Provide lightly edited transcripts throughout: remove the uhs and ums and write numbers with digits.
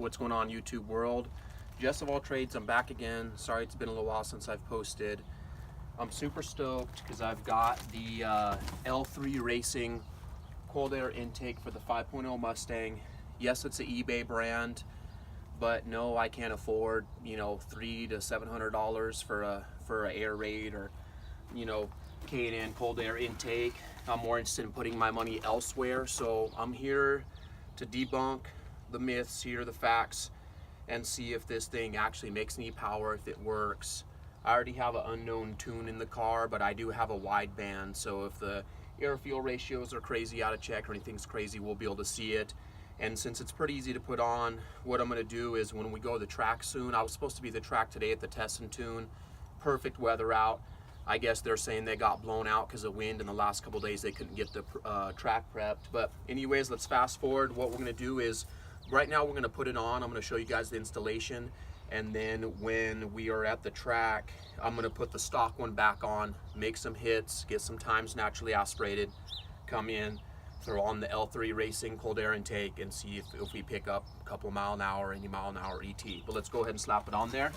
What's going on, YouTube world? Jess of all trades, I'm back again. Sorry it's been a little while since I've posted. I'm super stoked because I've got the L3Racing cold air intake for the 5.0 Mustang. Yes, it's an eBay brand, but no, I can't afford, you know, $300 to $700 for a air raid or, you know, K&N cold air intake. I'm more interested in putting my money elsewhere, so I'm here to debunk the myths, hear the facts, and see if this thing actually makes any power, if it works. I already have an unknown tune in the car, but I do have a wideband, so if the air-fuel ratios are crazy out of check or anything's crazy, we'll be able to see it. And since it's pretty easy to put on, what I'm going to do is when we go to the track soon, I was supposed to be at the track today at the test and tune, perfect weather out. I guess they're saying they got blown out because of wind in the last couple days. They couldn't get the track prepped. But anyways, let's fast forward. What we're going to do is, right now we're going to put it on. I'm going to show you guys the installation. And then when we are at the track, I'm going to put the stock one back on, make some hits, get some times naturally aspirated, come in, throw on the L3Racing cold air intake, and see if we pick up a couple mile an hour, any mile an hour ET. But let's go ahead and slap it on there.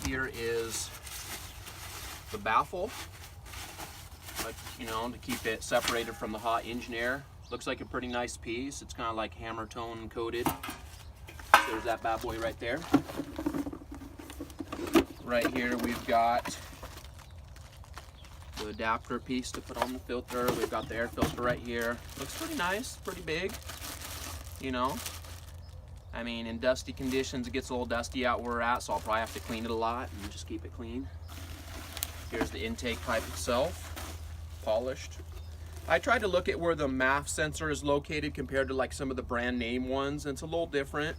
Here is the baffle, but you know, to keep it separated from the hot engine air. Looks like a pretty nice piece. It's kind of like hammer tone coated. There's that bad boy right there. Right here we've got the adapter piece to put on the filter. We've got the air filter right here. Looks pretty nice, pretty big, you know. I mean, in dusty conditions, it gets a little dusty out where we're at, so I'll probably have to clean it a lot and just keep it clean. Here's the intake pipe itself, polished. I tried to look at where the MAF sensor is located compared to like some of the brand name ones, and it's a little different.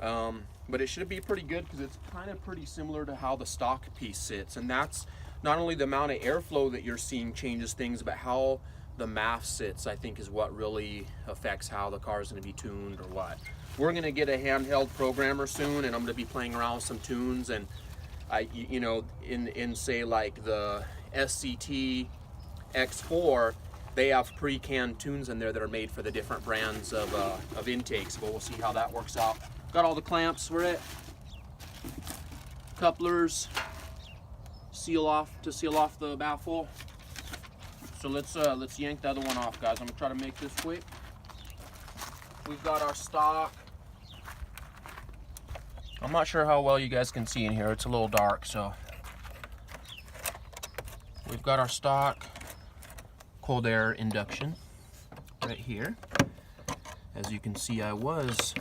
But it should be pretty good because it's kind of pretty similar to how the stock piece sits. And that's not only the amount of airflow that you're seeing changes things, but how the MAF sits, I think, is what really affects how the car is going to be tuned or what. We're going to get a handheld programmer soon, and I'm going to be playing around with some tunes. And you know, in say like the SCT X4, they have pre-canned tunes in there that are made for the different brands of intakes, but we'll see how that works out. Got all the clamps for it, couplers, seal off the baffle. So let's yank the other one off, guys. I'm gonna try to make this quick. We've got our stock. I'm not sure how well you guys can see in here. It's a little dark, so we've got our stock cold air induction right here. As you can see, I was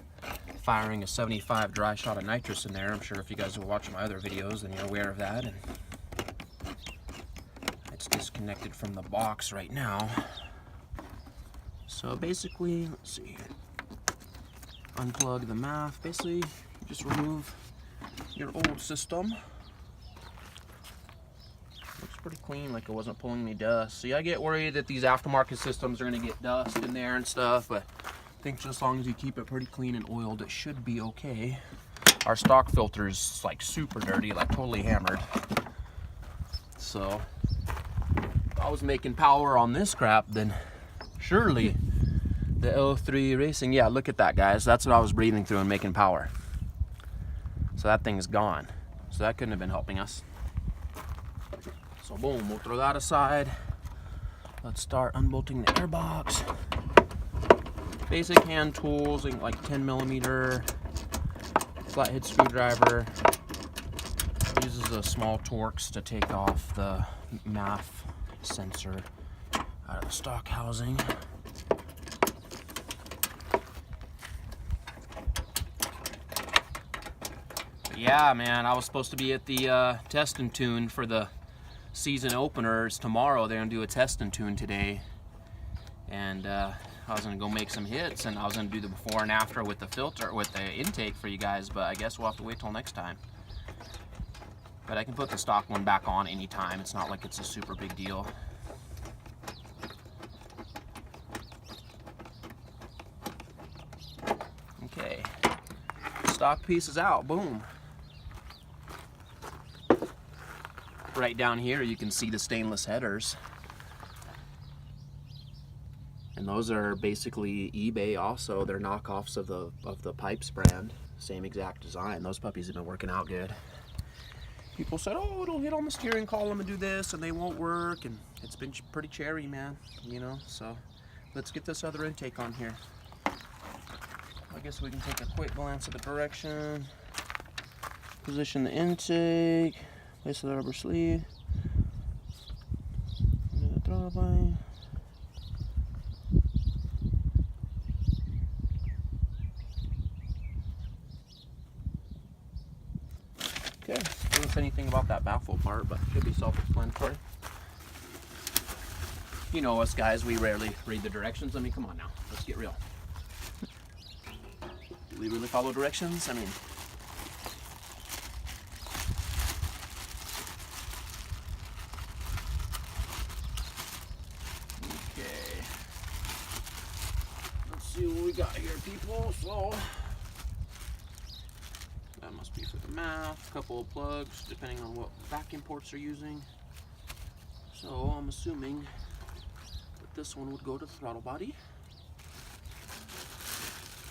firing a 75 dry shot of nitrous in there. I'm sure if you guys are watching my other videos, then you're aware of that. And it's disconnected from the box right now. So basically, let's see here. Unplug the MAF. Basically, just remove your old system. Looks pretty clean, like it wasn't pulling any dust. See, I get worried that these aftermarket systems are going to get dust in there and stuff, but I think just as long as you keep it pretty clean and oiled, it should be okay. Our stock filter is like super dirty, like totally hammered. So if I was making power on this crap, then surely the L3Racing, yeah, look at that, guys. That's what I was breathing through and making power. So that thing is gone. So that couldn't have been helping us. So boom, we'll throw that aside. Let's start unbolting the airbox. Basic hand tools, like 10mm flathead screwdriver. Uses a small Torx to take off the MAF sensor out of the stock housing. But yeah, man, I was supposed to be at the test and tune for the season openers tomorrow. They're gonna do a test and tune today, and I was gonna go make some hits, and I was gonna do the before and after with the filter, with the intake for you guys, but I guess we'll have to wait till next time. But I can put the stock one back on anytime. It's not like it's a super big deal. Okay, stock piece is out, boom. Right down here you can see the stainless headers. And those are basically eBay also. They're knockoffs of the Pipes brand. Same exact design. Those puppies have been working out good. People said, oh, it'll hit on the steering column and do this, and they won't work, and it's been pretty cherry, man, you know. So let's get this other intake on here. I guess we can take a quick glance at the direction, position the intake, place the rubber sleeve, the throttle line. Okay, didn't say anything about that baffle part, but should be self-explanatory. You know us guys, we rarely read the directions. I mean, come on now, let's get real. Do we really follow directions? I mean, okay. Let's see what we got here, people. So that must be for the mouth, a couple of plugs, depending on what vacuum ports are using. So I'm assuming that this one would go to the throttle body.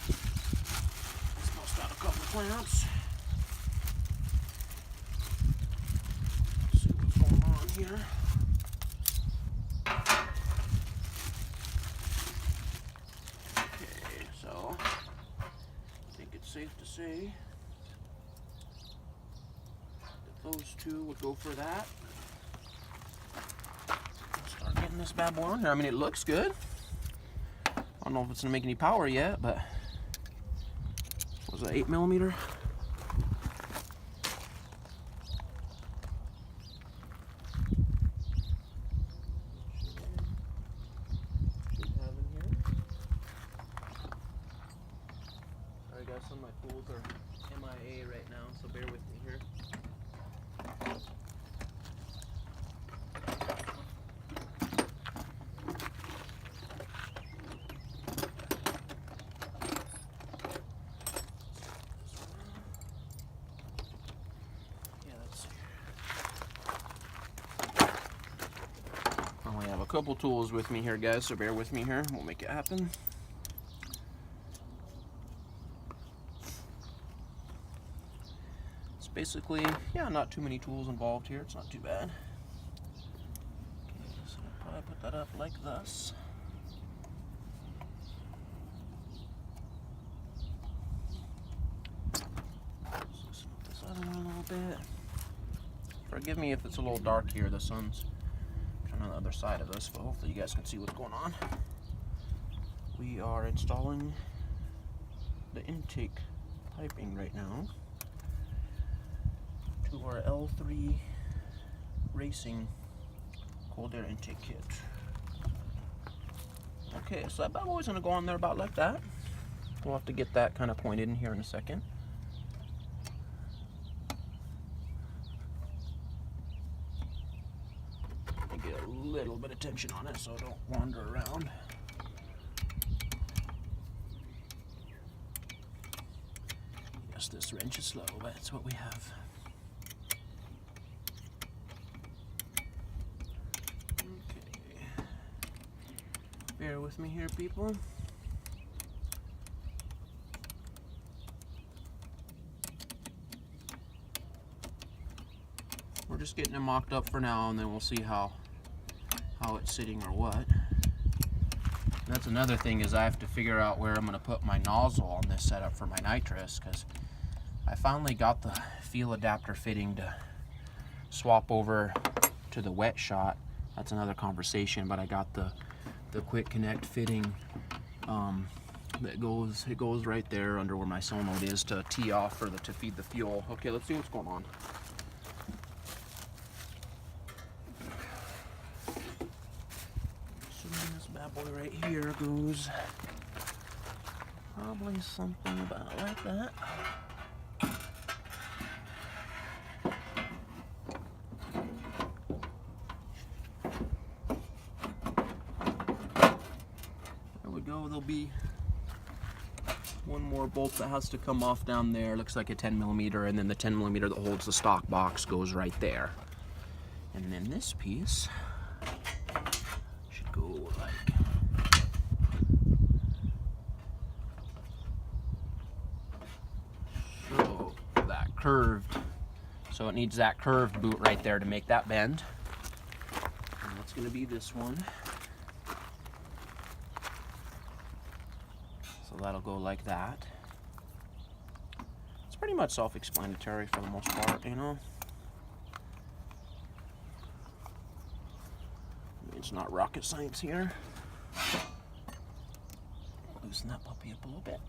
Let's bust out a couple of clamps. See what's going on here. Okay, so I think it's safe to say those two would go for that. Start getting this bad boy on here. I mean, it looks good. I don't know if it's gonna make any power yet, but what was it, 8mm? Should have in here. Sorry guys, some of my tools are MIA right now, so bear with me here. I only have a couple tools with me here, guys, so bear with me here. We'll make it happen. It's basically, yeah, not too many tools involved here. It's not too bad. Okay, so I'll probably put that up like this. So smooth this other one a little bit. Forgive me if it's a little dark here. The sun's on the other side of this, but hopefully you guys can see what's going on. We are installing the intake piping right now to our L3Racing cold air intake kit. Okay, so that bad boy's gonna go on there about like that. We'll have to get that kind of pointed in here in a second. Get a little bit of tension on it so it don't wander around. Yes, this wrench is slow, but that's what we have. Okay. Bear with me here, people. We're just getting it mocked up for now, and then we'll see how it's sitting or what. That's another thing, is I have to figure out where I'm going to put my nozzle on this setup for my nitrous, because I finally got the fuel adapter fitting to swap over to the wet shot. That's another conversation, but I got the quick connect fitting that goes right there under where my solenoid is to tee off or to feed the fuel. Okay, let's see what's going on. Boy right here goes probably something about like that. There we go. There'll be one more bolt that has to come off down there. Looks like a 10mm, and then the 10mm that holds the stock box goes right there. And then this piece should go like curved. So it needs that curved boot right there to make that bend. And that's going to be this one. So that'll go like that. It's pretty much self-explanatory for the most part, you know. It's not rocket science here. Loosen that puppy up a little bit.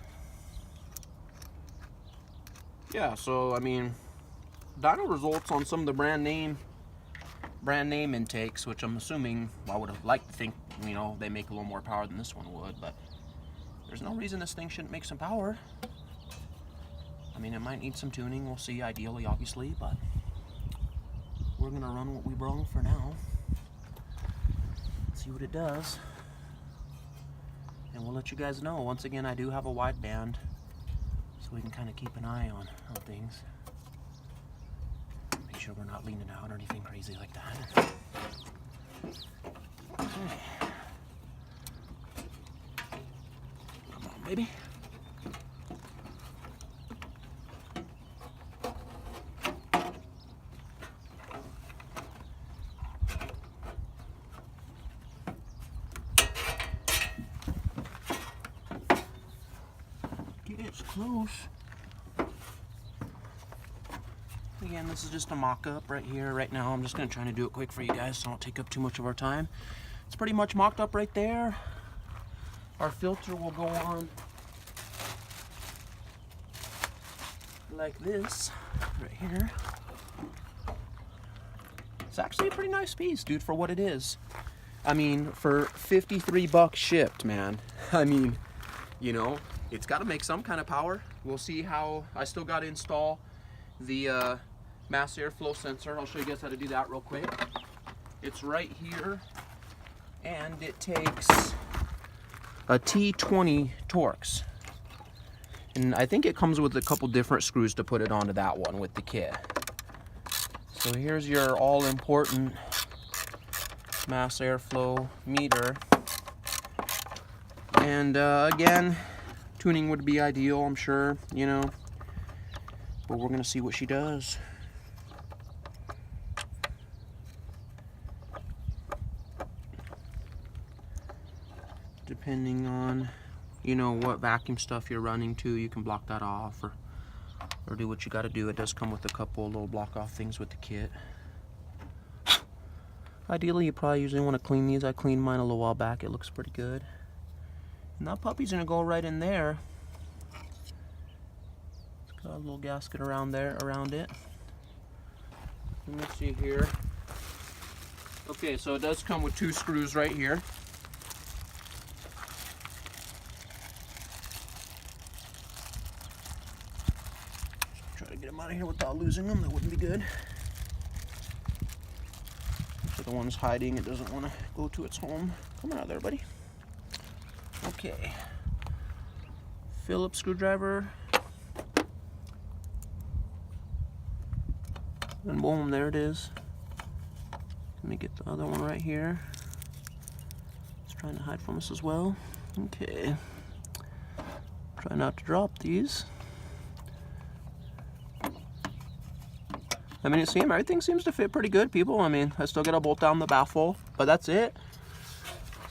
Yeah, so I mean, dyno results on some of the brand name intakes, which I'm assuming, I would have liked to think, you know, they make a little more power than this one would, but there's no reason this thing shouldn't make some power. I mean, it might need some tuning, we'll see, ideally, obviously, but we're gonna run what we brung for now. See what it does. And we'll let you guys know. Once again, I do have a wide band, so we can kind of keep an eye on things. Make sure we're not leaning out or anything crazy like that. Okay. Come on, baby. It's close. Again, this is just a mock-up right here, right now. I'm just going to try to do it quick for you guys so I don't take up too much of our time. It's pretty much mocked up right there. Our filter will go on like this, right here. It's actually a pretty nice piece, dude, for what it is. I mean, for 53 bucks shipped, man. I mean, you know, it's got to make some kind of power. We'll see how. I still got to install the mass airflow sensor. I'll show you guys how to do that real quick. It's right here, and it takes a T20 Torx. And I think it comes with a couple different screws to put it onto that one with the kit. So here's your all-important mass airflow meter. And again, tuning would be ideal, I'm sure, you know, but we're gonna see what she does. Depending on, you know, what vacuum stuff you're running to, you can block that off or do what you gotta do. It does come with a couple little block off things with the kit. Ideally, you probably usually want to clean these. I cleaned mine a little while back. It looks pretty good. And that puppy's gonna go right in there. It's got a little gasket around there, around it. Let me see here. Okay, so it does come with 2 screws right here. Try to get them out of here without losing them. That wouldn't be good. So the one's hiding. It doesn't want to go to its home. Come out there, buddy. Okay, Phillips screwdriver, and boom, there it is. Let me get the other one right here. It's trying to hide from us as well. Okay, try not to drop these. I mean, everything seems to fit pretty good, people. I mean, I still gotta bolt down the baffle, but that's it.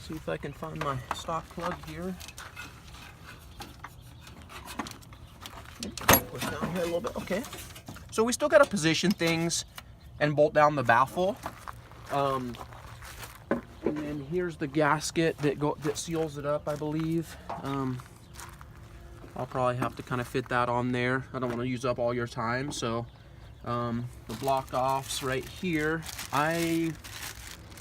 See if I can find my stock plug here. Push down here a little bit. Okay. So we still got to position things and bolt down the baffle. And then here's the gasket that seals it up, I believe. I'll probably have to kind of fit that on there. I don't want to use up all your time, so the block offs right here. I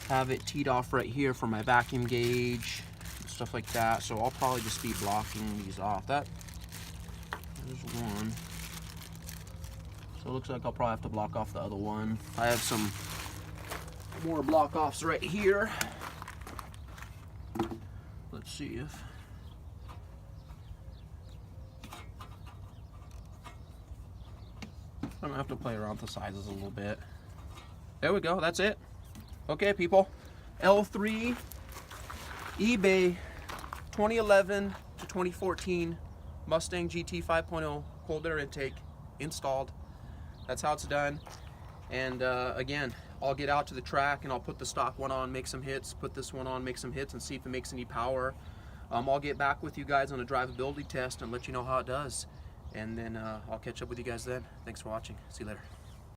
have it teed off right here for my vacuum gauge and stuff like that, so I'll probably just be blocking these off. There's one. So it looks like I'll probably have to block off the other one. I have some more block offs right here. Let's see if I'm gonna have to play around with the sizes a little bit. There we go, that's it. Okay, people, L3 eBay 2011 to 2014 Mustang GT 5.0 cold air intake installed. That's how it's done. And again, I'll get out to the track and I'll put the stock one on, make some hits, put this one on, make some hits, and see if it makes any power. I'll get back with you guys on a drivability test and let you know how it does. And then I'll catch up with you guys then. Thanks for watching. See you later.